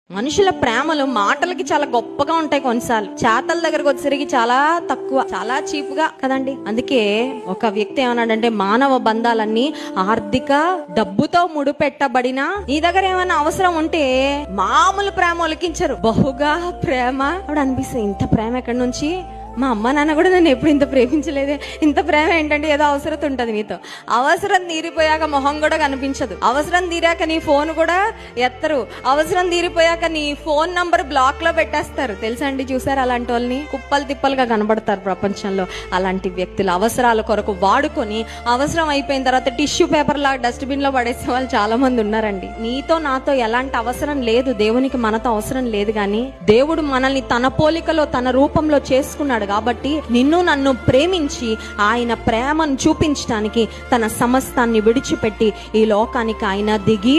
మనుషుల ప్రేమలు మాటలకి చాలా గొప్పగా ఉంటాయి, కొన్నిసార్లు చేతల దగ్గరకు వచ్చేసరికి చాలా తక్కువ, చాలా చీపుగా కదండి. అందుకే ఒక వ్యక్తి ఏమన్నాడంటే, మానవ బంధాలన్నీ ఆర్థిక డబ్బుతో ముడిపెట్టబడిన నీ దగ్గర ఏమైనా అవసరం ఉంటే మామూలు ప్రేమ ఒలికించరు, బహుగా ప్రేమ. అప్పుడు అనిపిస్తుంది, ఇంత ప్రేమ ఎక్కడి నుంచి? మా అమ్మ నాన్న కూడా నన్ను ఎప్పుడు ఇంత ప్రేమించలేదే. ఇంత ప్రేమ ఏంటంటే, ఏదో అవసరం ఉంటది నీతో. అవసరం తీరిపోయాక మొహం కూడా కనిపించదు, అవసరం తీరాక నీ ఫోన్ కూడా ఎత్తరు, అవసరం తీరిపోయాక నీ ఫోన్ నంబర్ బ్లాక్ లో పెట్టేస్తారు. తెలుసా అండి, చూసారు అలాంటి వాళ్ళని? కుప్పలు తిప్పలుగా కనబడతారు ప్రపంచంలో. అలాంటి వ్యక్తులు అవసరాల కొరకు వాడుకొని అవసరం అయిపోయిన తర్వాత టిష్యూ పేపర్ లాగా డస్ట్బిన్ లో పడేసే వాళ్ళు చాలా మంది ఉన్నారండి. నీతో నాతో ఎలాంటి అవసరం లేదు, దేవునికి మనతో అవసరం లేదు. కానీ దేవుడు మనల్ని తన పోలికలో తన రూపంలో చేసుకున్నాడు కాబట్టి నిన్ను నన్ను ప్రేమించి ఆయన ప్రేమను చూపించడానికి తన సమస్తాన్ని విడిచిపెట్టి ఈ లోకానికి ఆయన దిగి